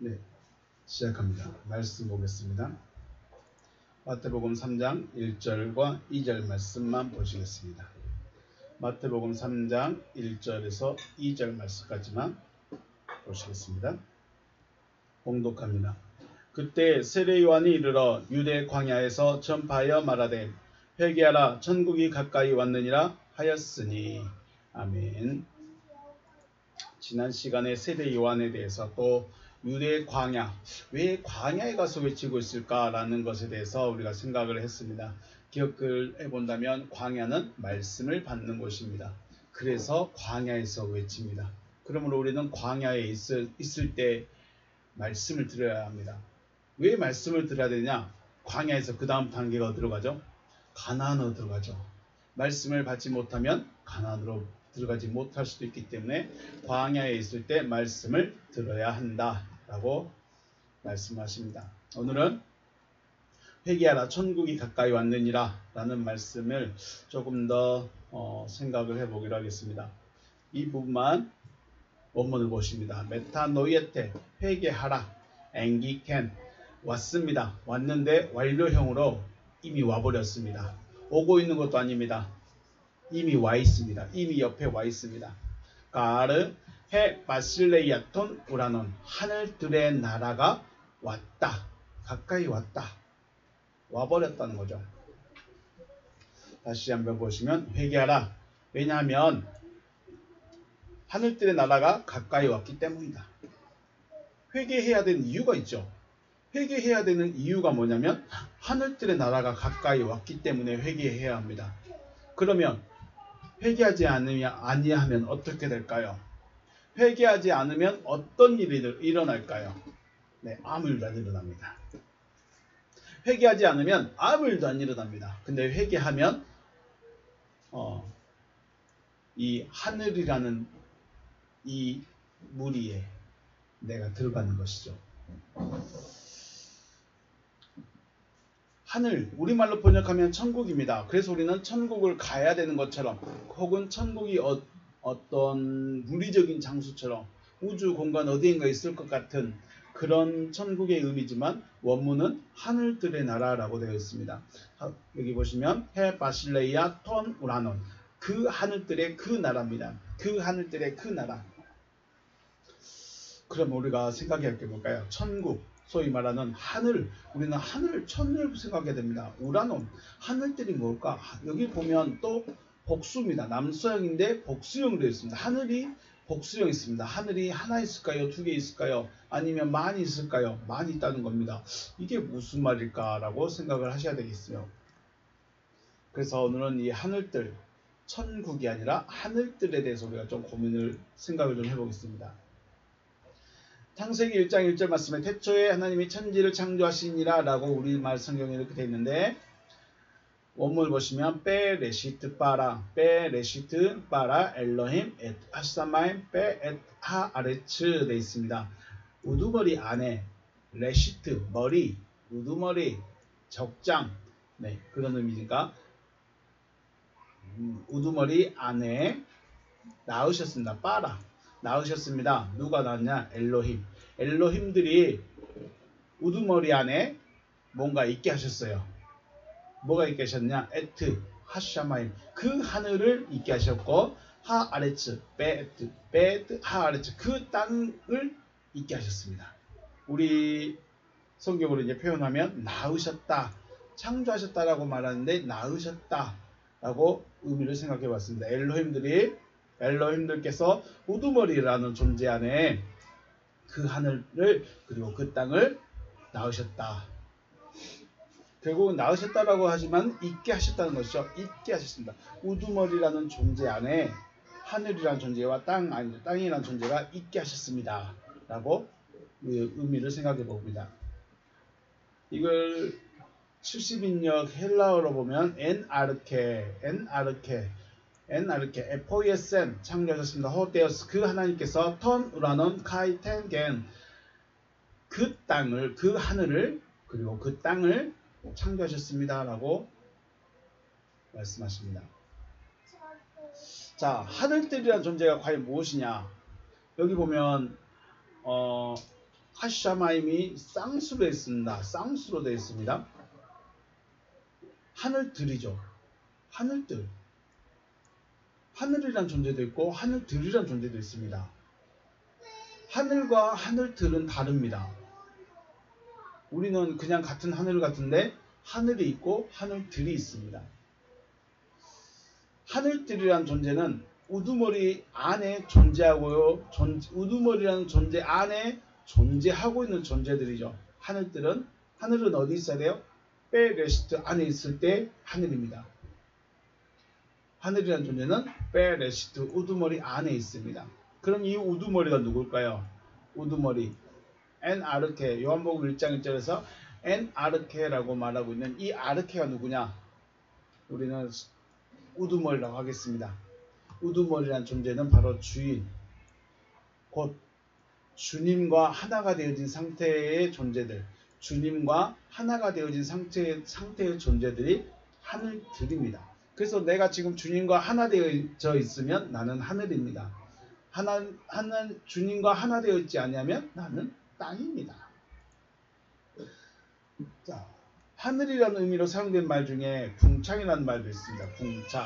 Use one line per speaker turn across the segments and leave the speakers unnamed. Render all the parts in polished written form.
네, 시작합니다. 말씀 보겠습니다. 마태복음 3장 1절과 2절 말씀만 보시겠습니다. 마태복음 3장 1절에서 2절 말씀까지만 보시겠습니다. 봉독합니다. 그때 세례 요한이 이르러 유대 광야에서 전파하여 말하되 회개하라 천국이 가까이 왔느니라 하였으니. 아멘. 지난 시간에 세례 요한에 대해서 또 유대 광야, 왜 광야에 가서 외치고 있을까라는 것에 대해서 우리가 생각을 했습니다. 기억을 해본다면 광야는 말씀을 받는 곳입니다. 그래서 광야에서 외칩니다. 그러므로 우리는 광야에 있을 때 말씀을 들어야 합니다. 왜 말씀을 들어야 되냐? 광야에서 그 다음 단계가 어디로 가죠? 가나안으로 들어가죠. 말씀을 받지 못하면 가나안으로 들어가지 못할 수도 있기 때문에 광야에 있을 때 말씀을 들어야 한다라고 말씀하십니다. 오늘은 회개하라 천국이 가까이 왔느니라 라는 말씀을 조금 더 생각을 해보기로 하겠습니다. 이 부분만 원문을 보십니다. 메타노이에테 회개하라 앵기켄 왔습니다. 왔는데 완료형으로 이미 와버렸습니다. 오고 있는 것도 아닙니다. 이미 와 있습니다. 이미 옆에 와 있습니다. 가르 해 바실레이아톤 우라논 하늘들의 나라가 왔다. 가까이 왔다. 와버렸다는 거죠. 다시 한번 보시면 회개하라. 왜냐하면 하늘들의 나라가 가까이 왔기 때문이다. 회개해야 되는 이유가 있죠. 회개해야 되는 이유가 뭐냐면 하늘들의 나라가 가까이 왔기 때문에 회개해야 합니다. 그러면 회개하지 아니하면 어떻게 될까요? 회개하지 않으면 어떤 일이 일어날까요? 네, 아무 일도 안 일어납니다. 회개하지 않으면 아무 일도 안 일어납니다. 근데 회개하면 이 하늘이라는 이 무리에 내가 들어가는 것이죠. 하늘, 우리말로 번역하면 천국입니다. 그래서 우리는 천국을 가야 되는 것처럼 혹은 천국이 어떤 물리적인 장소처럼 우주 공간 어디인가 있을 것 같은 그런 천국의 의미지만 원문은 하늘들의 나라라고 되어 있습니다. 여기 보시면 해 바실레이아 톤 우라논 그 하늘들의 그 나라입니다. 그 하늘들의 그 나라. 그럼 우리가 생각해 볼까요? 천국, 소위 말하는 하늘, 우리는 하늘, 천을 생각해야 됩니다. 우라논, 하늘들이 뭘까? 여기 보면 또 복수입니다. 남수형인데 복수형으로 되어 있습니다. 하늘이 복수형 있습니다. 하늘이 하나 있을까요? 두 개 있을까요? 아니면 많이 있을까요? 많이 있다는 겁니다. 이게 무슨 말일까라고 생각을 하셔야 되겠어요. 그래서 오늘은 이 하늘들, 천국이 아니라 하늘들에 대해서 우리가 좀 생각을 좀 해보겠습니다. 창세기 1장 1절 말씀에 태초에 하나님이 천지를 창조하시니라 라고 우리말 성경에 이렇게 되어 있는데 원문을 보시면 빼 레시트 빠라 빼 레시트 빠라 엘로힘 엣 하사마임 빼 엣 하 아레츠 되어 있습니다. 우두머리 안에 레시트 머리 우두머리 적장 네 그런 의미니까 우두머리 안에 낳으셨습니다. 빠라 낳으셨습니다. 누가 낳았냐? 엘로힘. 엘로힘들이 우두머리 안에 뭔가 있게 하셨어요. 뭐가 있게 하셨냐? 에트, 하샤마임. 그 하늘을 있게 하셨고 하 아레츠, 베트, 하 아레츠. 그 땅을 있게 하셨습니다. 우리 성경으로 이제 표현하면 낳으셨다, 창조하셨다라고 말하는데 낳으셨다라고 의미를 생각해 봤습니다. 엘로힘들께서 우두머리라는 존재 안에 그 하늘을 그리고 그 땅을 낳으셨다. 결국은 낳으셨다라고 하지만 있게 하셨다는 것이죠. 있게 하셨습니다. 우두머리라는 존재 안에 하늘이라는 존재와 땅이라는 존재가 있게 하셨습니다. 라고 의미를 생각해 봅니다. 이걸 70인역 헬라어로 보면 엔아르케 에포이에센 창조하셨습니다. 호테오스 그 하나님께서 턴 우라논 카이텐겐 그 땅을 그 하늘을 그리고 그 땅을 창조하셨습니다. 라고 말씀하십니다. 자, 하늘들이라는 존재가 과연 무엇이냐? 여기 보면 하샤마임이 쌍수로 했습니다. 쌍수로 되어 있습니다. 하늘들이죠. 하늘들. 하늘이란 존재도 있고 하늘들이란 존재도 있습니다. 하늘과 하늘들은 다릅니다. 우리는 그냥 같은 하늘 같은데 하늘이 있고 하늘들이 있습니다. 하늘들이란 존재는 우두머리 안에 존재하고요. 우두머리라는 존재 안에 존재하고 있는 존재들이죠. 하늘은 어디 있어야 돼요? 베레시트 안에 있을 때 하늘입니다. 하늘이라는 존재는 베레시트 우두머리 안에 있습니다. 그럼 이 우두머리가 누굴까요? 우두머리 엔 아르케 요한복음 1장 1절에서 엔 아르케라고 말하고 있는 이 아르케가 누구냐? 우리는 우두머리라고 하겠습니다. 우두머리라는 존재는 바로 주인, 곧 주님과 하나가 되어진 상태의 존재들, 주님과 하나가 되어진 상태의 존재들이 하늘들입니다. 그래서 내가 지금 주님과 하나 되어져 있으면 나는 하늘입니다. 주님과 하나 되어 있지 않냐면 나는 땅입니다. 자, 하늘이라는 의미로 사용된 말 중에 궁창이라는 말도 있습니다. 궁창.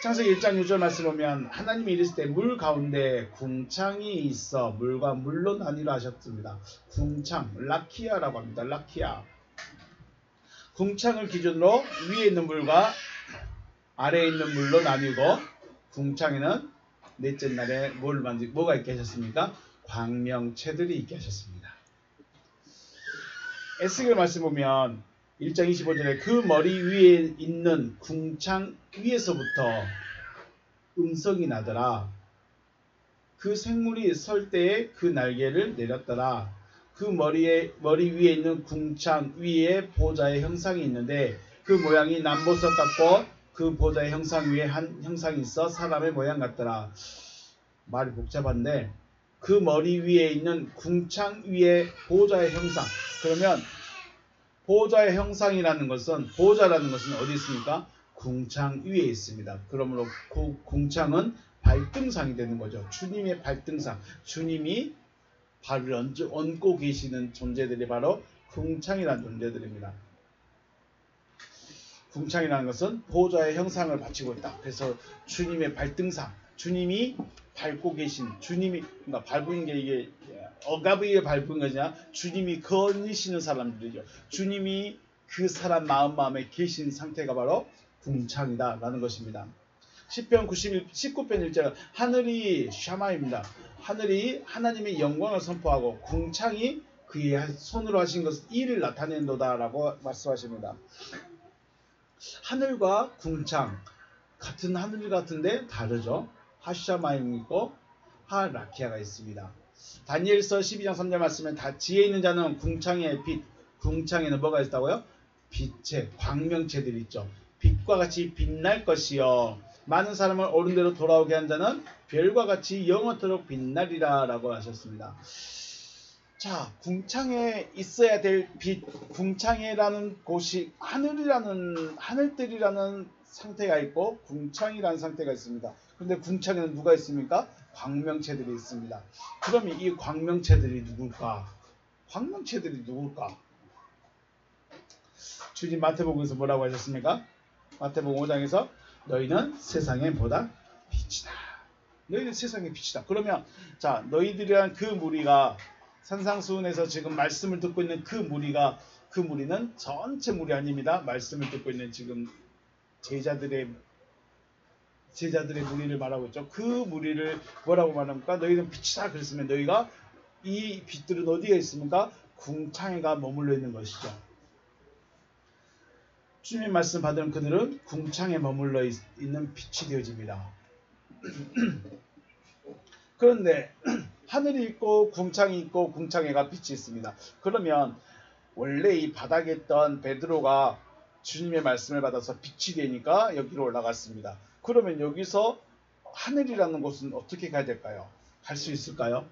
창세기 1장 6절 말씀 보면 하나님이 이르실 때 물 가운데 궁창이 있어 물과 물로 나뉘라 하셨습니다. 궁창, 라키아라고 합니다. 라키아. 궁창을 기준으로 위에 있는 물과 아래에 있는 물로 나뉘고 궁창에는 넷째 날에 뭐가 있게 하셨습니까? 광명체들이 있게 하셨습니다. 에스겔 말씀 보면 1장 25절에 그 머리 위에 있는 궁창 위에서부터 음성이 나더라. 그 생물이 설 때에 그 날개를 내렸더라. 그 머리 위에 있는 궁창 위에 보좌의 형상이 있는데 그 모양이 남보석 같고 그 보좌의 형상 위에 한 형상이 있어 사람의 모양 같더라. 말이 복잡한데 그 머리 위에 있는 궁창 위에 보좌의 형상. 그러면 보좌의 형상이라는 것은 보좌라는 것은 어디 있습니까? 궁창 위에 있습니다. 그러므로 그 궁창은 발등상이 되는 거죠. 주님의 발등상. 주님이 발을 얹고 계시는 존재들이 바로 궁창이라는 존재들입니다. 궁창이라는 것은 보좌의 형상을 바치고 있다. 그래서 주님의 발등상, 주님이 밟고 계신, 주님이 그러니까 밟은 게 이게 어가브에 밟은 거냐? 주님이 거니시는 사람들이죠. 주님이 그 사람 마음에 계신 상태가 바로 궁창이다라는 것입니다. 시편 19편 1절 하늘이 샤마입니다. 하늘이 하나님의 영광을 선포하고 궁창이 그의 손으로 하신 것을 이를 나타낸도다라고 말씀하십니다. 하늘과 궁창 같은 하늘 같은데 다르죠. 하샤마임 있고 하라키아가 있습니다. 다니엘서 12장 3절 말씀에 다 지혜 있는 자는 궁창의 빛, 궁창에는 뭐가 있다고요? 빛의 광명체들이 있죠. 빛과 같이 빛날 것이요 많은 사람을 옳은 대로 돌아오게 한 자는 별과 같이 영원토록 빛나리라 라고 하셨습니다. 자, 궁창에 있어야 될 빛, 궁창이라는 곳이 하늘들이라는 상태가 있고 궁창이라는 상태가 있습니다. 그런데 궁창에는 누가 있습니까? 광명체들이 있습니다. 그러면 이 광명체들이 누굴까? 광명체들이 누굴까? 주님 마태복음에서 뭐라고 하셨습니까? 마태복음 5장에서 너희는 세상에 보다 빛이다. 너희는 세상의 빛이다. 그러면 자, 너희들이란 그 무리가 산상수훈에서 지금 말씀을 듣고 있는 그 무리는 전체 무리 아닙니다. 말씀을 듣고 있는 지금 제자들의 무리를 말하고 있죠. 그 무리를 뭐라고 말합니까? 너희는 빛이다. 그랬으면 너희가 이 빛들은 어디에 있습니까? 궁창에가 머물러 있는 것이죠. 주님의 말씀 받은 그들은 궁창에 머물러 있는 빛이 되어집니다. 그런데 하늘이 있고 궁창이 있고 궁창에가 빛이 있습니다. 그러면 원래 이 바닥에 있던 베드로가 주님의 말씀을 받아서 빛이 되니까 여기로 올라갔습니다. 그러면 여기서 하늘이라는 곳은 어떻게 가야 될까요? 갈 수 있을까요?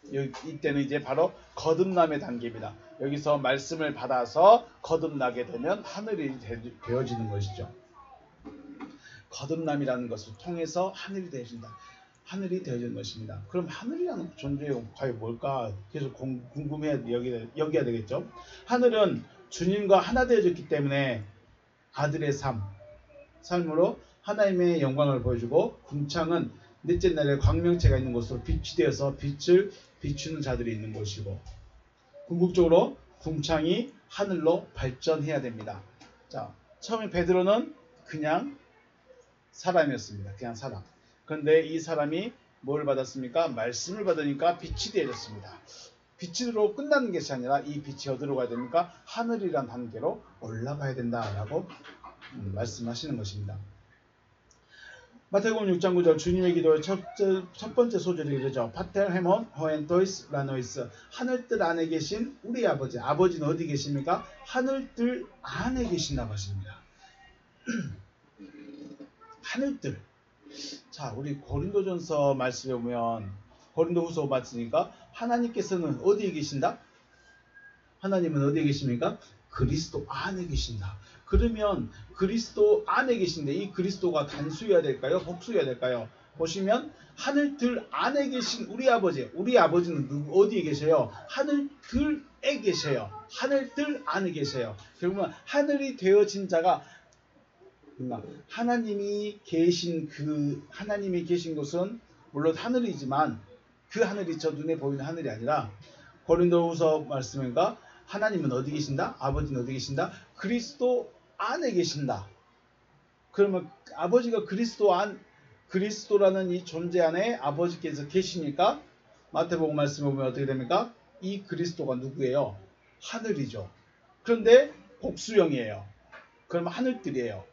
이때는 이제 바로 거듭남의 단계입니다. 여기서 말씀을 받아서 거듭나게 되면 하늘이 되어지는 것이죠. 거듭남이라는 것을 통해서 하늘이 되어진다. 하늘이 되어진 것입니다. 그럼 하늘이라는 존재가 과연 뭘까 계속 궁금해 여겨야 되겠죠. 하늘은 주님과 하나 되어졌기 때문에 아들의 삶으로 하나님의 영광을 보여주고, 궁창은 넷째 날에 광명체가 있는 곳으로 빛이 되어서 빛을 비추는 자들이 있는 곳이고, 궁극적으로 궁창이 하늘로 발전해야 됩니다. 자, 처음에 베드로는 그냥 사람이었습니다. 그냥 사람. 그런데 이 사람이 뭘 받았습니까? 말씀을 받으니까 빛이 되어졌습니다. 빛으로 끝나는 것이 아니라 이 빛이 어디로 가야 됩니까? 하늘이란 한계로 올라가야 된다라고 말씀하시는 것입니다. 마태복음 6장 9절 주님의 기도의 첫 번째 소절이 이러죠. 파텔 헤몬 호엔토이스 라노이스. 하늘뜰 안에 계신 우리 아버지. 아버지는 어디 계십니까? 하늘뜰 안에 계신다고 하십니다. 하늘뜰. 자, 우리 고린도전서 말씀에 보면, 고린도후서 말씀이니까 하나님께서는 어디에 계신다? 하나님은 어디에 계십니까? 그리스도 안에 계신다. 그러면 그리스도 안에 계신데 이 그리스도가 단수여야 될까요? 복수여야 될까요? 보시면 하늘들 안에 계신 우리 아버지는 어디에 계셔요? 하늘들에 계셔요. 하늘들 안에 계셔요. 결국은 하늘이 되어진 자가, 하나님이 계신 곳은 물론 하늘이지만 그 하늘이 저 눈에 보이는 하늘이 아니라, 고린도후서 말씀인가 하나님은 어디 계신다? 아버지는 어디 계신다? 그리스도 안에 계신다. 그러면 아버지가 그리스도라는 이 존재 안에 아버지께서 계시니까 마태복음 말씀에 보면 어떻게 됩니까? 이 그리스도가 누구예요? 하늘이죠. 그런데 복수형이에요. 그러면 하늘들이에요.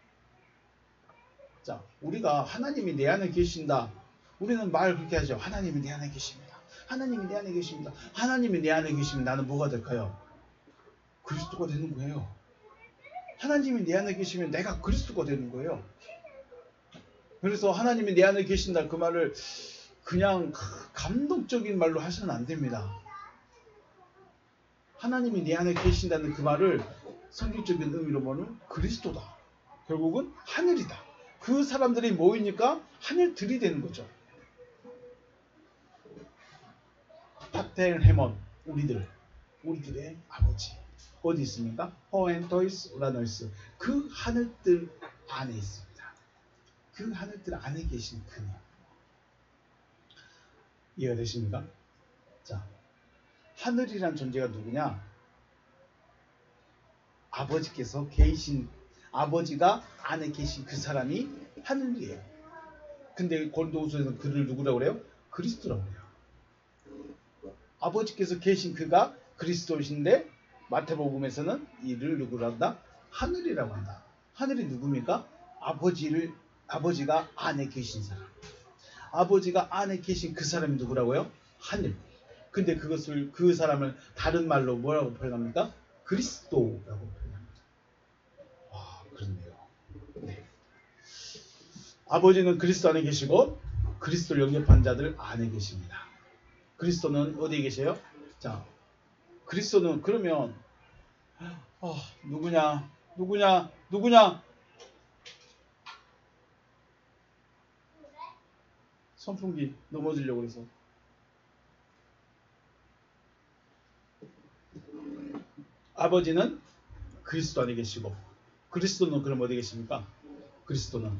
자, 우리가 하나님이 내 안에 계신다. 우리는 말 그렇게 하죠. 하나님이 내 안에 계십니다. 하나님이 내 안에 계십니다. 하나님이 내 안에 계시면 나는 뭐가 될까요? 그리스도가 되는 거예요. 하나님이 내 안에 계시면 내가 그리스도가 되는 거예요. 그래서 하나님이 내 안에 계신다 그 말을 그냥 감동적인 말로 하셔는 안 됩니다. 하나님이 내 안에 계신다는 그 말을 성경적인 의미로 보면 그리스도다. 결국은 하늘이다. 그 사람들이 모이니까 하늘들이 되는 거죠. 파텔 헤몬, 우리들의 아버지. 어디 있습니까? 호엔토이스 우라노이스. 그 하늘들 안에 있습니다. 그 하늘들 안에 계신 그님. 이해가 되십니까? 자, 하늘이란 존재가 누구냐? 아버지가 안에 계신 그 사람이 하늘이에요. 근데 고린도후서에서는 그를 누구라고 그래요? 그리스도라고 그래요. 아버지께서 계신 그가 그리스도이신데 마태복음에서는 이를 누구라고 한다? 하늘이라고 한다. 하늘이 누굽니까? 아버지가 안에 계신 사람. 아버지가 안에 계신 그 사람이 누구라고요? 하늘. 근데 그 사람을 다른 말로 뭐라고 표현합니까? 그리스도라고 표현합니다. 와, 그렇네요. 네. 아버지는 그리스도 안에 계시고 그리스도를 영접한 자들 안에 계십니다. 그리스도는 어디에 계세요? 자, 그리스도는 그러면 누구냐? 선풍기 넘어지려고 그래서. 아버지는 그리스도 안에 계시고 그리스도는 그럼 어디 계십니까? 그리스도는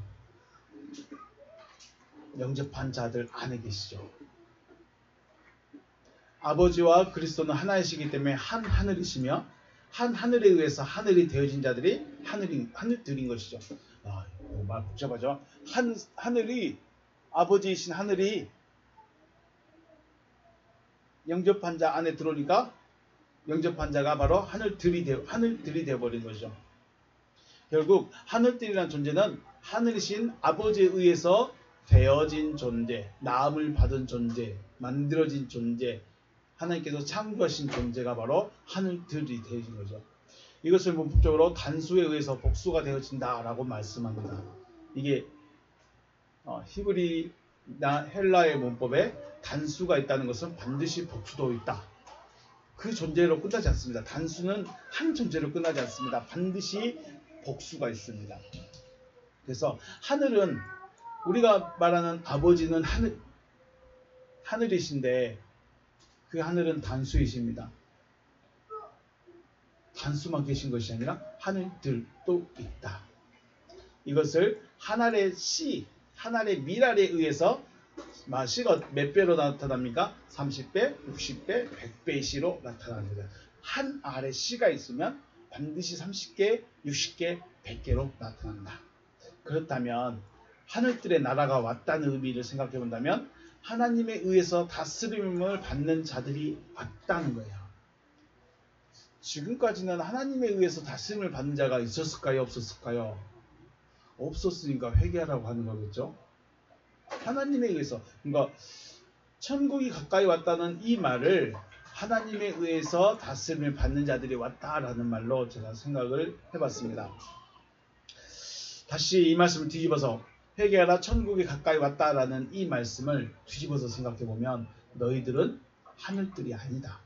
영접한 자들 안에 계시죠. 아버지와 그리스도는 하나이시기 때문에 한 하늘이시며 한 하늘에 의해서 하늘이 되어진 자들이 하늘들인 것이죠. 말 복잡하죠. 하늘이 아버지이신 하늘이 영접한 자 안에 들어오니까 영접한 자가 바로 하늘들이 되어버린 거죠. 결국 하늘들이라는 존재는 하늘이신 아버지에 의해서 되어진 존재, 나음을 받은 존재, 만들어진 존재, 하나님께서 창조하신 존재가 바로 하늘들이 되어진 거죠. 이것을 문법적으로 단수에 의해서 복수가 되어진다라고 말씀합니다. 이게 히브리나 헬라의 문법에 단수가 있다는 것은 반드시 복수도 있다. 그 존재로 끝나지 않습니다. 단수는 한 존재로 끝나지 않습니다. 반드시 복수가 있습니다. 그래서 하늘은 우리가 말하는 아버지는 하늘이신데 그 하늘은 단수이십니다. 단수만 계신 것이 아니라 하늘들도 있다. 이것을 하늘의 시, 하늘의 미랄에 의해서 시가 몇 배로 나타납니까? 30배, 60배, 100배의 시로 나타납니다. 한 알에 시가 있으면 반드시 30개, 60개, 100개로 나타난다. 그렇다면 하늘들의 나라가 왔다는 의미를 생각해 본다면 하나님에 의해서 다스림을 받는 자들이 왔다는 거예요. 지금까지는 하나님에 의해서 다스림을 받는 자가 있었을까요? 없었을까요? 없었으니까 회개하라고 하는 거겠죠. 하나님에 의해서, 그러니까 천국이 가까이 왔다는 이 말을 하나님에 의해서 다스림을 받는 자들이 왔다라는 말로 제가 생각을 해봤습니다. 다시 이 말씀을 뒤집어서 회개하라 천국이 가까이 왔다라는 이 말씀을 뒤집어서 생각해보면 너희들은 하늘들이 아니다.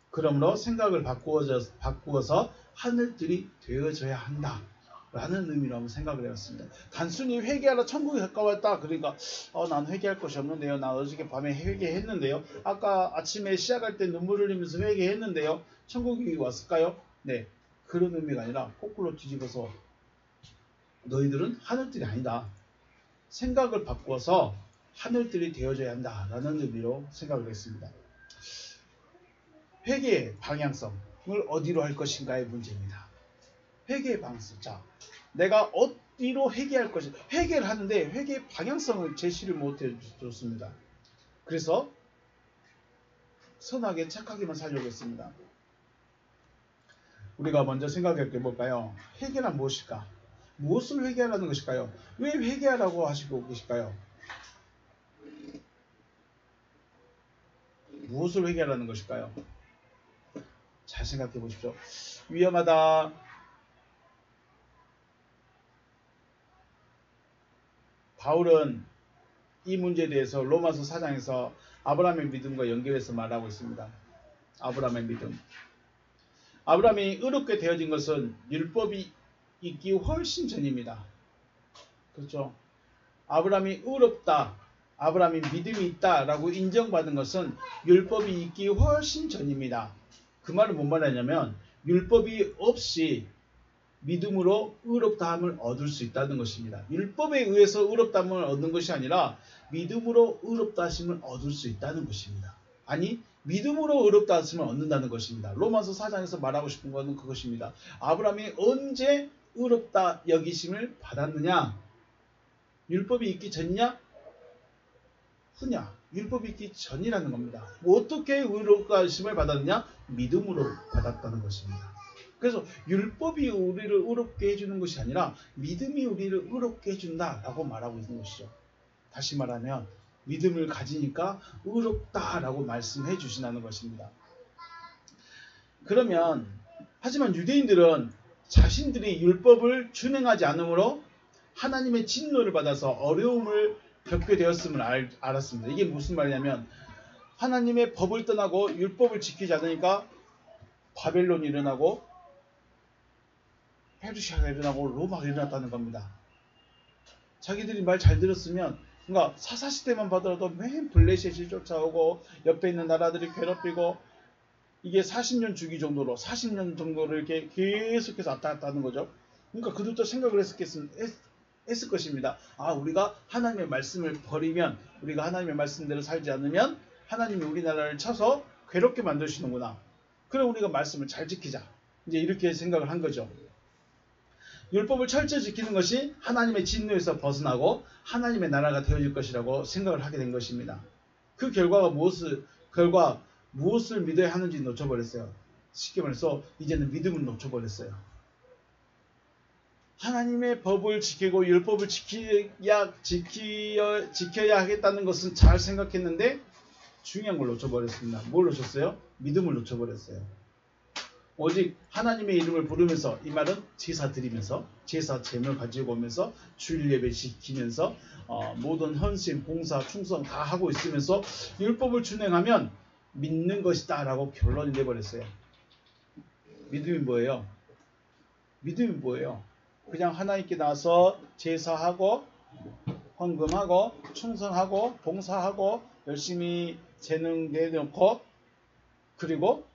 그러므로 생각을 바꾸어서 하늘들이 되어져야 한다 라는 의미로 한번 생각을 해봤습니다. 단순히 회개하라 천국이 가까웠다. 그러니까 난 회개할 것이 없는데요. 나 어저께 밤에 회개했는데요. 아까 아침에 시작할 때 눈물 흘리면서 회개했는데요. 천국이 왔을까요? 네, 그런 의미가 아니라 거꾸로 뒤집어서 너희들은 하늘들이 아니다. 생각을 바꿔서 하늘들이 되어져야 한다 라는 의미로 생각을 했습니다. 회개의 방향성을 어디로 할 것인가의 문제입니다. 회개의 방향성. 자, 내가 어디로 회개할 것인가. 회개를 하는데 회개의 방향성을 제시를 못해 줬습니다. 그래서 선하게 착하게만 살려고 했습니다. 우리가 먼저 생각할 게 뭘까요? 회개란 무엇일까? 무엇을 회개하라는 것일까요? 왜 회개하라고 하시고 계실까요? 무엇을 회개하라는 것일까요? 잘 생각해 보십시오. 위험하다. 바울은 이 문제에 대해서 로마서 4장에서 아브라함의 믿음과 연결해서 말하고 있습니다. 아브라함의 믿음. 아브라함이 의롭게 되어진 것은 율법이 있기 훨씬 전입니다. 그렇죠? 아브라함이 의롭다, 아브라함이 믿음이 있다라고 인정받은 것은 율법이 있기 훨씬 전입니다. 그 말은 뭔 말이냐면 율법이 없이 믿음으로 의롭다함을 얻을 수 있다는 것입니다. 율법에 의해서 의롭다함을 얻는 것이 아니라 믿음으로 의롭다함을 얻을 수 있다는 것입니다. 아니, 믿음으로 의롭다함을 얻는다는 것입니다. 로마서 4장에서 말하고 싶은 것은 그것입니다. 아브라함이 언제 의롭다 여기심을 받았느냐? 율법이 있기 전이냐? 후냐? 율법이 있기 전이라는 겁니다. 어떻게 의롭다 여기심을 받았느냐? 믿음으로 받았다는 것입니다. 그래서 율법이 우리를 의롭게 해주는 것이 아니라 믿음이 우리를 의롭게 해준다라고 말하고 있는 것이죠. 다시 말하면 믿음을 가지니까 의롭다라고 말씀해 주시는 것입니다. 그러면 하지만 유대인들은 자신들이 율법을 준행하지 않으므로 하나님의 진노를 받아서 어려움을 겪게 되었음을 알았습니다. 이게 무슨 말이냐면 하나님의 법을 떠나고 율법을 지키지 않으니까 바벨론이 일어나고 페르시아가 일어나고 로마가 일어났다는 겁니다. 자기들이 말 잘 들었으면, 그러니까 사사시대만 봐더라도 맨 블레셋이 쫓아오고 옆에 있는 나라들이 괴롭히고 이게 40년 주기 정도로 40년 정도를 이렇게 계속해서 왔다 갔다 하는 거죠. 그러니까 그들도 생각을 했을 것입니다. 아, 우리가 하나님의 말씀을 버리면, 우리가 하나님의 말씀대로 살지 않으면 하나님이 우리나라를 쳐서 괴롭게 만드시는구나. 그럼 우리가 말씀을 잘 지키자. 이제 이렇게 생각을 한 거죠. 율법을 철저히 지키는 것이 하나님의 진노에서 벗어나고 하나님의 나라가 되어질 것이라고 생각을 하게 된 것입니다. 그 결과가 무엇을 믿어야 하는지 놓쳐버렸어요. 쉽게 말해서 이제는 믿음을 놓쳐버렸어요. 하나님의 법을 지키고 율법을 지켜야 하겠다는 것은 잘 생각했는데 중요한 걸 놓쳐버렸습니다. 뭘 놓쳤어요? 믿음을 놓쳐버렸어요. 오직 하나님의 이름을 부르면서, 이 말은 제사 드리면서, 제사 제물 가지고 오면서 주일 예배 지키면서 모든 헌신, 봉사, 충성 다 하고 있으면서 율법을 준행하면 믿는 것이다 라고 결론이 내버렸어요. 믿음이 뭐예요? 믿음이 뭐예요? 그냥 하나님께 나와서 제사하고 헌금하고 충성하고 봉사하고 열심히 재능 내놓고 그리고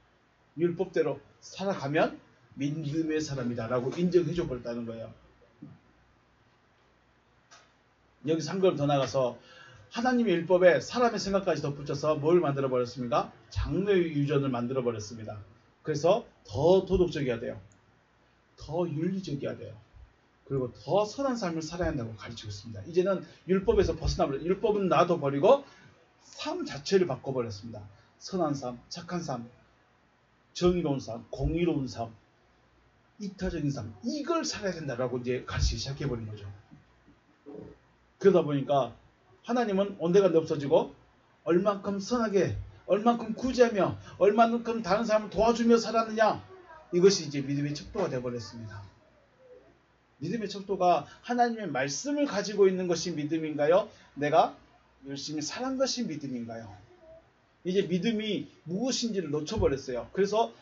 율법대로 살아가면 믿음의 사람이다 라고 인정해 줘 버렸다는 거예요. 여기서 한 걸음 더 나가서 하나님의 율법에 사람의 생각까지 덧붙여서 뭘 만들어 버렸습니까? 장래의 유전을 만들어 버렸습니다. 그래서 더 도덕적이어야 돼요. 더 윤리적이어야 돼요. 그리고 더 선한 삶을 살아야 한다고 가르치고 있습니다. 이제는 율법에서 벗어나버려. 율법은 놔둬버리고 삶 자체를 바꿔버렸습니다. 선한 삶, 착한 삶, 정의로운 삶, 공의로운 삶, 이타적인 삶, 이걸 살아야 된다라고 이제 가르치기 시작해버린 거죠. 그러다 보니까 하나님은 온데간데 없어지고 얼만큼 선하게, 얼만큼 구제하며, 얼만큼 다른 사람을 도와주며 살았느냐, 이것이 이제 믿음의 척도가 되어버렸습니다. 믿음의 척도가 하나님의 말씀을 가지고 있는 것이 믿음인가요? 내가 열심히 살한 것이 믿음인가요? 이제 믿음이 무엇인지를 놓쳐버렸어요. 그래서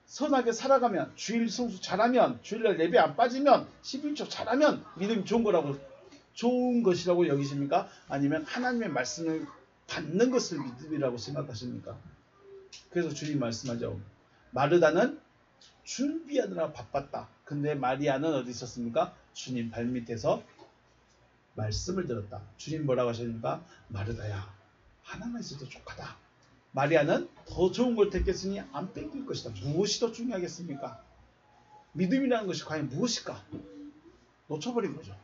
선하게 살아가면, 주일 성수 잘하면, 주일날 예배 안 빠지면, 11조 잘하면 믿음이 좋은 것이라고 여기십니까? 아니면 하나님의 말씀을 받는 것을 믿음이라고 생각하십니까? 그래서 주님 말씀하죠. 마르다는 준비하느라 바빴다. 근데 마리아는 어디 있었습니까? 주님 발밑에서 말씀을 들었다. 주님 뭐라고 하십니까? 마르다야, 하나만 있어도 족하다. 마리아는 더 좋은 걸 택했으니 안 뺏길 것이다. 무엇이 더 중요하겠습니까? 믿음이라는 것이 과연 무엇일까? 놓쳐버린 거죠.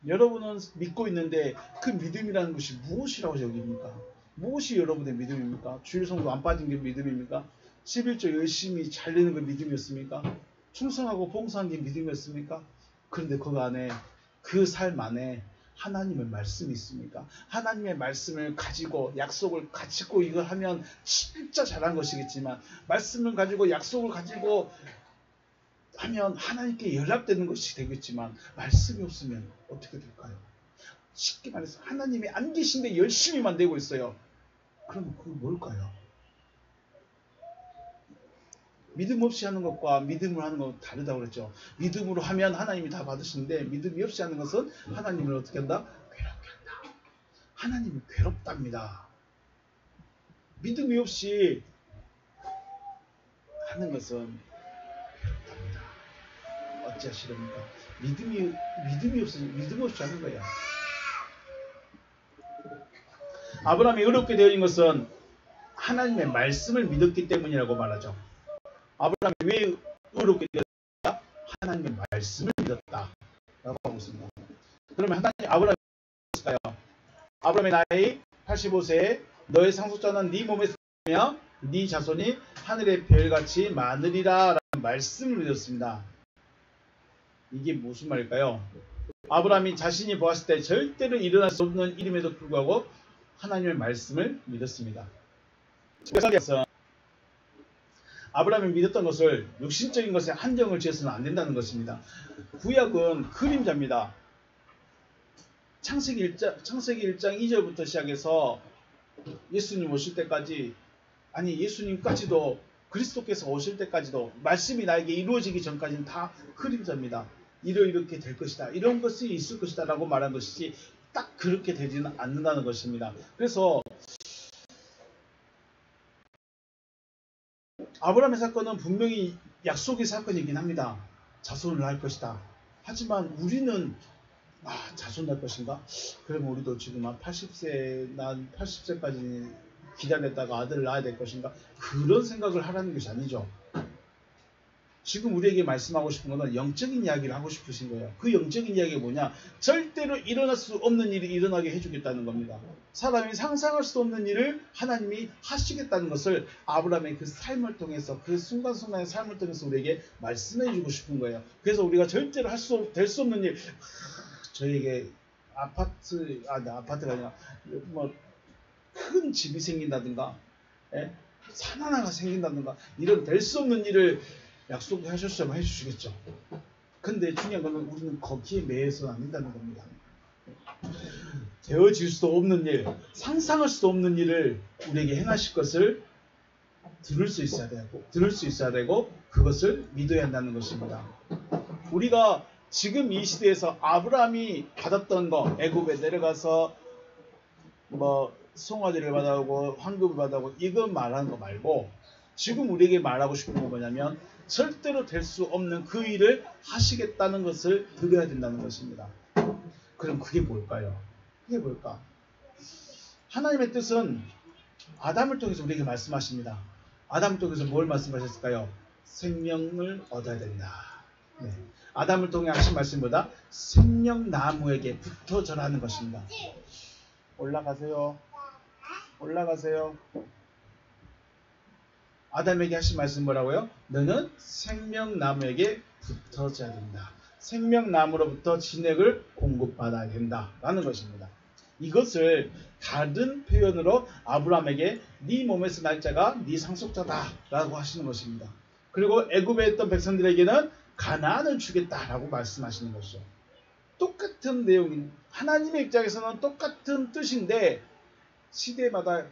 여러분은 믿고 있는데 그 믿음이라는 것이 무엇이라고 여깁니까? 무엇이 여러분의 믿음입니까? 주일 성수 안 빠진 게 믿음입니까? 11조 열심히 잘 내는 게 믿음이었습니까? 충성하고 봉사한 게 믿음이었습니까? 그런데 그 안에, 그 삶 안에 하나님의 말씀이 있습니까? 하나님의 말씀을 가지고 약속을 가지고 이걸 하면 진짜 잘한 것이겠지만, 말씀을 가지고 약속을 가지고 하면 하나님께 연락되는 것이 되겠지만 말씀이 없으면 어떻게 될까요? 쉽게 말해서 하나님이 안 계신데 열심히만 되고 있어요. 그럼 그거 뭘까요? 믿음 없이 하는 것과 믿음으로 하는 건 다르다고 그랬죠. 믿음으로 하면 하나님이 다 받으시는데 믿음이 없이 하는 것은 하나님을 어떻게 한다? 괴롭게 한다. 하나님이 괴롭답니다. 믿음이 없이 하는 것은 괴롭답니다. 어찌하시렵니까? 믿음이 없이 하는 거예요. 아브라함이 의롭게 되어진 것은 하나님의 말씀을 믿었기 때문이라고 말하죠. 아브라함이 왜 의롭게 되었다? 하나님의 말씀을 믿었다 라고 하고 있습니다. 그러면 아브라함이 무엇일까요? 아브라함의 나이 85세에 너의 상속자는 네 몸에서 나며 네 자손이 하늘의 별같이 많으리라 라는 말씀을 믿었습니다. 이게 무슨 말일까요? 아브라함이 자신이 보았을 때 절대로 일어날 수 없는 일임에도 불구하고 하나님의 말씀을 믿었습니다. 그래서 아브라함이 믿었던 것을 육신적인 것에 한정을 지어서는 안 된다는 것입니다. 구약은 그림자입니다. 창세기 1장 2절부터 시작해서 예수님 오실 때까지, 아니 예수님까지도, 그리스도께서 오실 때까지도 말씀이 나에게 이루어지기 전까지는 다 그림자입니다. 이렇게 될 것이다, 이런 것이 있을 것이다 라고 말한 것이지 딱 그렇게 되지는 않는다는 것입니다. 그래서 아브라함의 사건은 분명히 약속의 사건이긴 합니다. 자손을 낳을 것이다. 하지만 우리는 자손 낳을 것인가? 그러면 우리도 지금 한 80세까지 기다렸다가 아들을 낳아야 될 것인가? 그런 생각을 하라는 것이 아니죠. 지금 우리에게 말씀하고 싶은 것은 영적인 이야기를 하고 싶으신 거예요. 그 영적인 이야기가 뭐냐? 절대로 일어날 수 없는 일이 일어나게 해주겠다는 겁니다. 사람이 상상할 수 없는 일을 하나님이 하시겠다는 것을 아브라함의 그 삶을 통해서, 그 순간순간의 삶을 통해서 우리에게 말씀해 주고 싶은 거예요. 그래서 우리가 절대로 될 수 없는 일, 저에게 아파트가 아니라 뭐 큰 집이 생긴다든가, 산 하나가 생긴다든가, 이런 될 수 없는 일을 약속하셨으면 해주시겠죠. 근데 중요한 건 우리는 거기에 매여서는 안 된다는 겁니다. 되어질 수도 없는 일, 상상할 수도 없는 일을 우리에게 행하실 것을 들을 수 있어야 되고 그것을 믿어야 한다는 것입니다. 우리가 지금 이 시대에서 아브라함이 받았던 거, 애굽에 내려가서 뭐 송아지를 받아오고 황금을 받아오고 이거 말하는 거 말고 지금 우리에게 말하고 싶은 건 뭐냐면 절대로 될 수 없는 그 일을 하시겠다는 것을 드려야 된다는 것입니다. 그럼 그게 뭘까요? 그게 뭘까? 하나님의 뜻은 아담을 통해서 우리에게 말씀하십니다. 아담을 통해서 뭘 말씀하셨을까요? 생명을 얻어야 된다. 네. 아담을 통해 하신 말씀보다 생명나무에게 붙어 절하는 것입니다. 올라가세요. 올라가세요. 아담에게 하신 말씀 뭐라고요? 너는 생명나무에게 붙어져야 된다. 생명나무로부터 진액을 공급받아야 된다. 라는 것입니다. 이것을 다른 표현으로 아브라함에게 네 몸에서 날 자가 네 상속자다 라고 하시는 것입니다. 그리고 애굽에 있던 백성들에게는 가나안을 주겠다라고 말씀하시는 것이죠. 똑같은 내용인 하나님의 입장에서는 똑같은 뜻인데 시대마다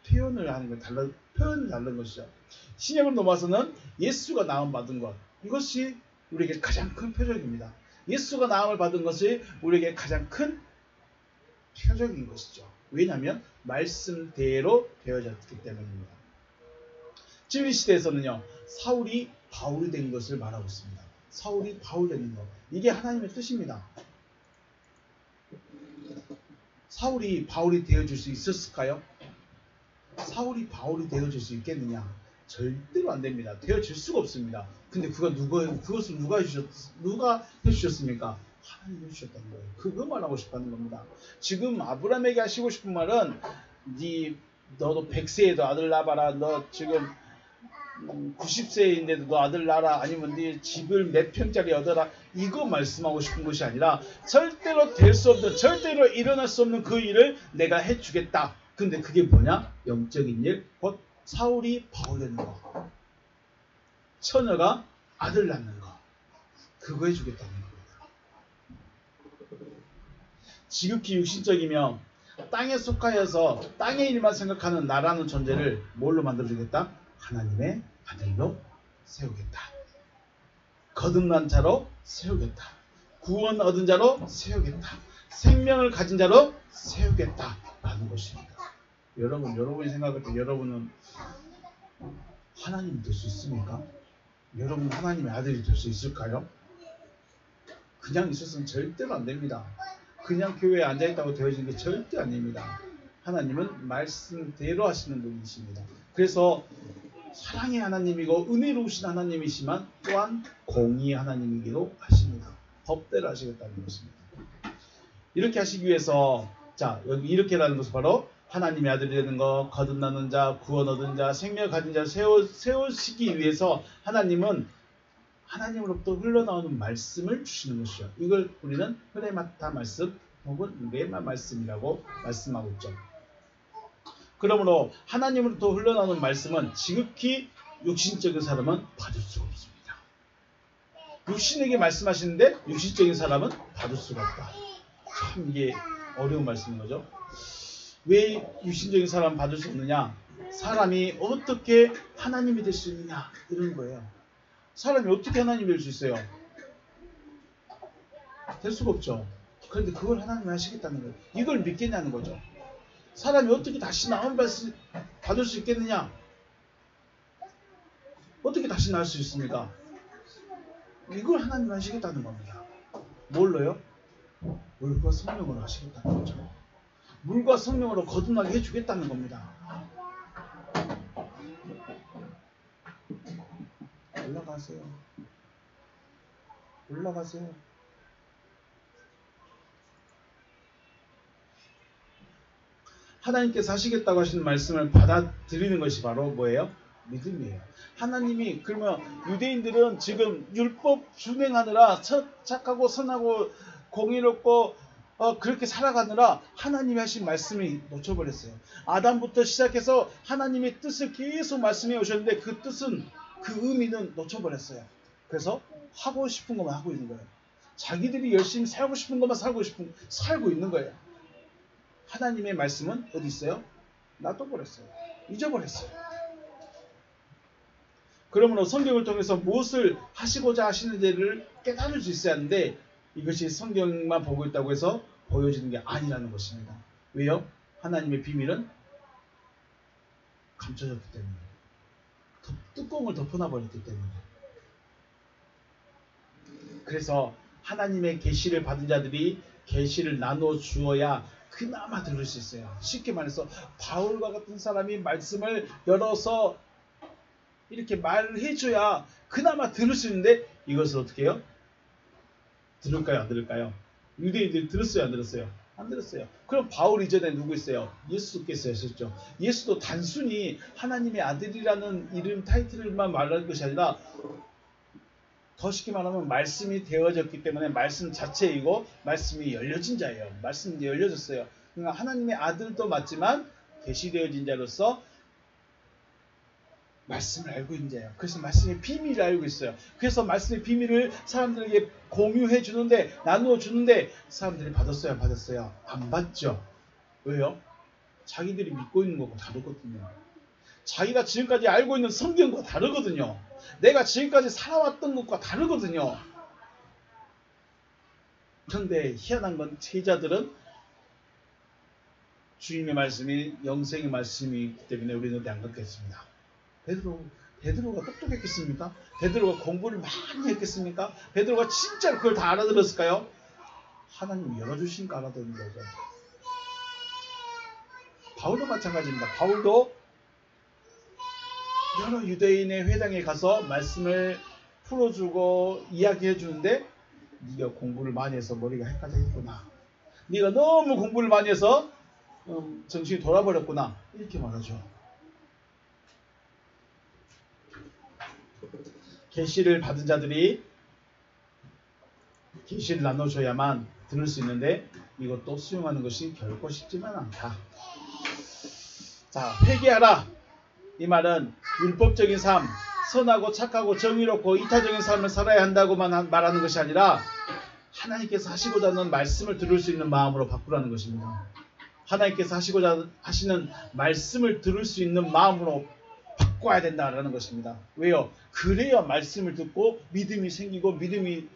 표현을 하는 거 표현이 다른 것이죠. 신약을 넘어서는 예수가 나음 받은 것, 이것이 우리에게 가장 큰 표적입니다. 예수가 나음을 받은 것이 우리에게 가장 큰 표적인 것이죠. 왜냐하면 말씀대로 되어졌기 때문입니다. 지금 이 시대에서는요, 사울이 바울이 된 것을 말하고 있습니다. 사울이 바울이 되는 것, 이게 하나님의 뜻입니다. 사울이 바울이 되어줄 수 있었을까요? 사울이 바울이 되어줄 수 있겠느냐? 절대로 안 됩니다. 되어줄 수가 없습니다. 근데 그것을 누가 해주셨습니까? 하나님이 해주셨다는 거예요. 그거 말하고 싶다는 겁니다. 지금 아브라함에게 하시고 싶은 말은 너도 100세에도 아들 낳아봐라. 너 지금 90세인데도 너 아들 낳아라. 아니면 네 집을 몇 평짜리 얻어라. 이거 말씀하고 싶은 것이 아니라 절대로 될 수 없는, 절대로 일어날 수 없는 그 일을 내가 해주겠다. 근데 그게 뭐냐? 영적인 일, 곧 사울이 바울 되는 거, 처녀가 아들 낳는 거, 그거 해주겠다는 겁니다. 지극히 육신적이며 땅에 속하여서 땅의 일만 생각하는 나라는 존재를 뭘로 만들어주겠다? 하나님의 아들로 세우겠다. 거듭난 자로 세우겠다. 구원 얻은 자로 세우겠다. 생명을 가진 자로 세우겠다 라는 것입니다. 여러분이 생각할 때 여러분은 하나님이 될 수 있습니까? 여러분 하나님의 아들이 될 수 있을까요? 그냥 있었으면 절대로 안 됩니다. 그냥 교회에 앉아있다고 되어지는 게 절대 아닙니다. 하나님은 말씀대로 하시는 분이십니다. 그래서 사랑의 하나님이고 은혜로우신 하나님이시만 또한 공의의 하나님이기도 하십니다. 법대로 하시겠다는 것입니다. 이렇게 하시기 위해서 여기 이렇게라는 것은 바로 하나님의 아들이 되는 것, 거듭나는 자, 구원 얻은 자, 생명 가진 자를 세우시기 위해서 하나님은 하나님으로부터 흘러나오는 말씀을 주시는 것이죠. 이걸 우리는 흐레마타 말씀 혹은 레마 말씀이라고 말씀하고 있죠. 그러므로 하나님으로부터 흘러나오는 말씀은 지극히 육신적인 사람은 받을 수가 없습니다. 육신에게 말씀하시는데 육신적인 사람은 받을 수가 없다. 참 이게 어려운 말씀인 거죠. 왜 육신적인 사람은 받을 수 없느냐? 사람이 어떻게 하나님이 될 수 있느냐? 이런 거예요. 사람이 어떻게 하나님이 될 수 있어요? 될 수가 없죠. 그런데 그걸 하나님이 하시겠다는 거예요. 이걸 믿겠냐는 거죠. 사람이 어떻게 다시 나음 받을 수 있겠느냐? 어떻게 다시 나을 수 있습니까? 이걸 하나님이 하시겠다는 겁니다. 뭘로요? 물과 성령으로 하시겠다는 거죠. 물과 성령으로 거듭나게 해주겠다는 겁니다. 올라가세요. 올라가세요. 하나님께서 하시겠다고 하시는 말씀을 받아들이는 것이 바로 뭐예요? 믿음이에요. 하나님이, 그러면 유대인들은 지금 율법 준행하느라 착하고 선하고 공의롭고 그렇게 살아가느라 하나님이 하신 말씀이 놓쳐버렸어요. 아담부터 시작해서 하나님의 뜻을 계속 말씀해 오셨는데 그 뜻은, 그 의미는 놓쳐버렸어요. 그래서 하고 싶은 것만 하고 있는 거예요. 자기들이 열심히 살고 싶은 것만 살고 있는 거예요. 하나님의 말씀은 어디 있어요? 놔둬버렸어요. 잊어버렸어요. 그러므로 성경을 통해서 무엇을 하시고자 하시는지를 깨달을 수 있어야 하는데 이것이 성경만 보고 있다고 해서 보여지는 게 아니라는 것입니다. 왜요? 하나님의 비밀은 감춰졌기 때문에, 뚜껑을 덮어놔 버렸기 때문에. 그래서 하나님의 계시를 받은 자들이 계시를 나눠 주어야 그나마 들을 수 있어요. 쉽게 말해서 바울과 같은 사람이 말씀을 열어서 이렇게 말을 해줘야 그나마 들을 수 있는데, 이것을 어떻게 해요? 들을까요? 안 들을까요? 유대인들이 들었어요? 안 들었어요? 안 들었어요. 그럼 바울 이전에 누구 있어요? 예수께서 하셨죠. 예수도 단순히 하나님의 아들이라는 이름 타이틀만 말하는 것이 아니라, 더 쉽게 말하면 말씀이 되어졌기 때문에 말씀 자체이고 말씀이 열려진 자예요. 말씀이 열려졌어요. 그러니까 하나님의 아들도 맞지만 계시되어진 자로서 말씀을 알고 있는 자예요. 그래서 말씀의 비밀을 알고 있어요. 그래서 말씀의 비밀을 사람들에게 공유해 주는데, 나누어 주는데, 사람들이 받았어요? 안 받았어요? 안 받죠. 왜요? 자기들이 믿고 있는 것과 다르거든요. 자기가 지금까지 알고 있는 성경과 다르거든요. 내가 지금까지 살아왔던 것과 다르거든요. 그런데 희한한 건 제자들은 주님의 말씀이 영생의 말씀이기 때문에 우리는 안 갖겠습니다. 베드로가 똑똑했겠습니까? 베드로가 공부를 많이 했겠습니까? 베드로가 진짜로 그걸 다 알아들었을까요? 하나님이 열어주시니까 알아듣는 거죠. 바울도 마찬가지입니다. 바울도 여러 유대인의 회당에 가서 말씀을 풀어주고 이야기해 주는데, 네가 공부를 많이 해서 머리가 헷갈리겠구나. 네가 너무 공부를 많이 해서 정신이 돌아버렸구나. 이렇게 말하죠. 계시를 받은 자들이 계시를 나눠줘야만 들을 수 있는데, 이것도 수용하는 것이 결코 쉽지만 않다. 자, 회개하라. 이 말은 율법적인 삶, 선하고 착하고 정의롭고 이타적인 삶을 살아야 한다고만 말하는 것이 아니라, 하나님께서 하시고자 하는 말씀을 들을 수 있는 마음으로 바꾸라는 것입니다. 하나님께서 하시고자 하시는 말씀을 들을 수 있는 마음으로 바꿔야 된다라는 것입니다. 왜요? 그래야 말씀을 듣고 믿음이 생기고 믿음을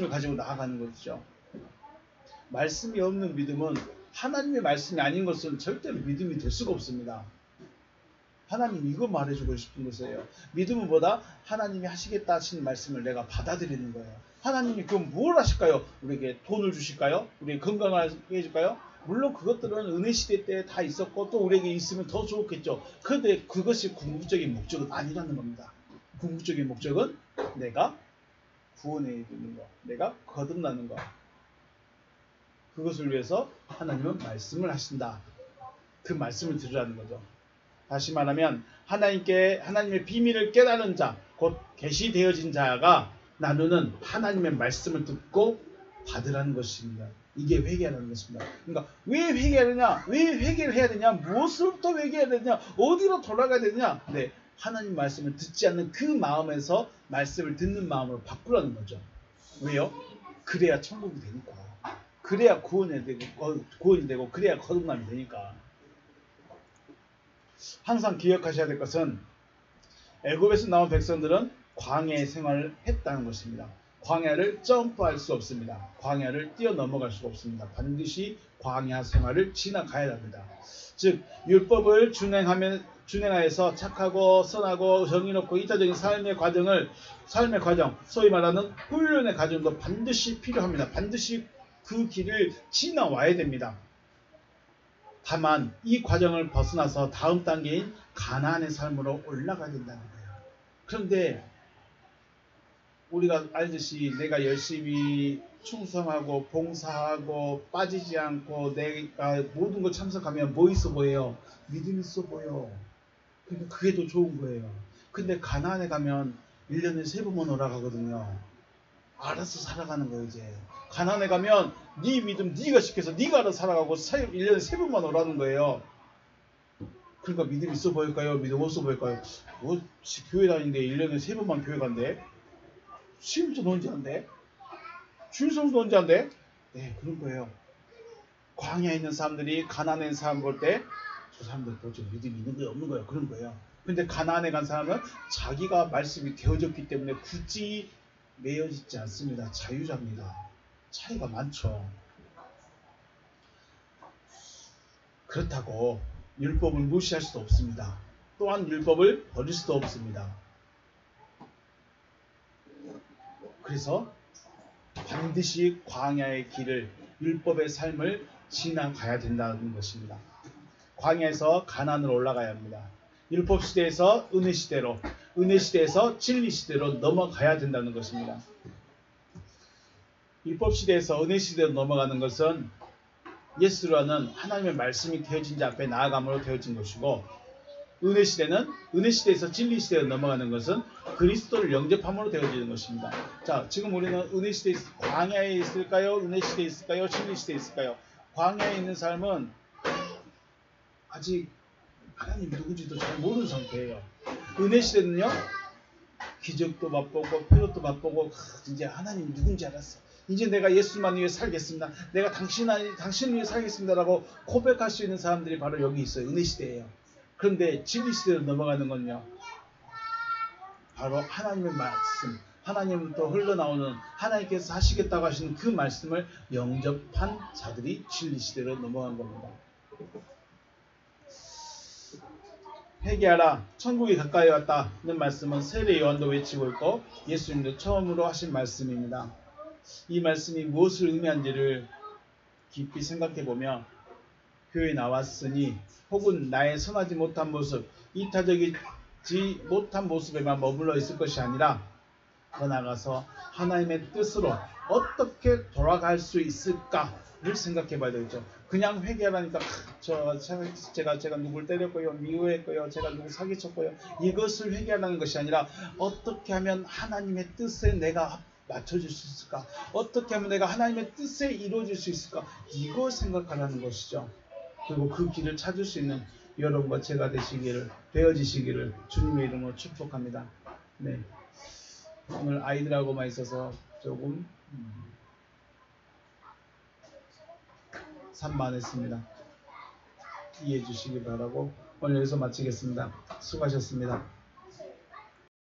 가지고 나아가는 것이죠. 말씀이 없는 믿음은, 하나님의 말씀이 아닌 것은 절대로 믿음이 될 수가 없습니다. 하나님 이거 말해주고 싶은 것이에요. 믿음은 뭐다? 하나님이 하시겠다 하시는 말씀을 내가 받아들이는 거예요. 하나님이 그럼 뭘 하실까요? 우리에게 돈을 주실까요? 우리에게 건강을 해줄까요? 물론 그것들은 은혜 시대 때 다 있었고 또 우리에게 있으면 더 좋겠죠. 그런데 그것이 궁극적인 목적은 아니라는 겁니다. 궁극적인 목적은 내가 구원에 이르는 것, 내가 거듭나는 것, 그것을 위해서 하나님은 말씀을 하신다. 그 말씀을 들으라는 거죠. 다시 말하면 하나님의 비밀을 깨달은 자, 곧 계시되어진 자가 나누는 하나님의 말씀을 듣고 받으라는 것입니다. 이게 회개하는 것입니다. 그러니까 왜 회개하느냐? 왜 회개를 해야 되냐? 무엇으로부터 회개해야 되냐? 어디로 돌아가야 되냐? 네, 하나님 말씀을 듣지 않는 그 마음에서 말씀을 듣는 마음으로 바꾸라는 거죠. 왜요? 그래야 천국이 되니까. 그래야 구원이 되고 그래야 거듭남이 되니까. 항상 기억하셔야 될 것은, 애굽에서 나온 백성들은 광야의 생활을 했다는 것입니다. 광야를 점프할 수 없습니다. 광야를 뛰어넘어갈 수가 없습니다. 반드시 광야 생활을 지나가야 합니다. 즉 율법을 준행하여서 착하고 선하고 정의롭고 이타적인 삶의 과정, 소위 말하는 훈련의 과정도 반드시 필요합니다. 반드시 그 길을 지나와야 됩니다. 다만 이 과정을 벗어나서 다음 단계인 가나안의 삶으로 올라가야 된다는 거예요. 그런데 우리가 알듯이 내가 열심히 충성하고 봉사하고 빠지지 않고 내가 모든 걸 참석하면 뭐 있어 보여요? 믿음 있어 보여. 그러니까 그게 더 좋은 거예요. 근데 가나안에 가면 1년에 3번만 오라가거든요. 알아서 살아가는 거예요. 이제 가나안에 가면 네 믿음 네가 시켜서 네가 알아서 살아가고 1년에 3번만 오라는 거예요. 그러니까 믿음 있어 보일까요? 믿음 없어 보일까요? 뭐 교회 다니는데 1년에 3번만 교회 간대? 시험도 언제 한대? 주일성도 언제 한대? 네, 그런 거예요. 광야에 있는 사람들이 가나안에 있는 사람 볼 때 저 사람들 도대체 믿음이 있는 거예요? 없는 거예요? 그런 거예요. 근데 가나안에 간 사람은 자기가 말씀이 되어졌기 때문에 굳이 매여지지 않습니다. 자유자입니다. 차이가 많죠. 그렇다고 율법을 무시할 수도 없습니다. 또한 율법을 버릴 수도 없습니다. 그래서 반드시 광야의 길을, 율법의 삶을 지나가야 된다는 것입니다. 광야에서 가나안으로 올라가야 합니다. 율법 시대에서 은혜 시대로, 은혜 시대에서 진리 시대로 넘어가야 된다는 것입니다. 율법 시대에서 은혜 시대로 넘어가는 것은 예수라는 하나님의 말씀이 되어진 자 앞에 나아감으로 되어진 것이고, 은혜 시대는 은혜 시대에서 진리 시대로 넘어가는 것은 그리스도를 영접함으로 되어지는 것입니다. 자, 지금 우리는 은혜 시대에 광야에 있을까요? 은혜 시대에 있을까요? 진리 시대에 있을까요? 광야에 있는 삶은 아직 하나님 누구지도 잘 모르는 상태예요. 은혜 시대는요, 기적도 맛보고 표적도 맛보고 이제 하나님 누군지 알았어. 이제 내가 예수만 위해 살겠습니다. 내가 당신을 위해 살겠습니다라고 고백할 수 있는 사람들이 바로 여기 있어요. 은혜 시대예요. 그런데 진리 시대로 넘어가는 건요, 바로 하나님의 말씀, 하나님부터 흘러나오는 하나님께서 하시겠다고 하시는 그 말씀을 영접한 자들이 진리 시대로 넘어간 겁니다. 회개하라, 천국이 가까이 왔다는 말씀은 세례 요한도 외치고 있고 예수님도 처음으로 하신 말씀입니다. 이 말씀이 무엇을 의미한지를 깊이 생각해 보면, 교회에 나왔으니 혹은 나의 선하지 못한 모습, 이타적이지 못한 모습에만 머물러 있을 것이 아니라 더 나아가서 하나님의 뜻으로 어떻게 돌아갈 수 있을까를 생각해 봐야 되겠죠. 그냥 회개하라니까 제가 누굴 때렸고요, 미워했고요, 제가 누구 사기쳤고요, 이것을 회개하라는 것이 아니라 어떻게 하면 하나님의 뜻에 내가 맞춰줄 수 있을까, 어떻게 하면 내가 하나님의 뜻에 이루어질 수 있을까, 이걸 생각하라는 것이죠. 그리고 그 길을 찾을 수 있는 여러분과 제가 되어지시기를 주님의 이름으로 축복합니다. 네, 오늘 아이들하고만 있어서 조금 산만했습니다. 이해해 주시기 바라고 오늘 여기서 마치겠습니다. 수고하셨습니다.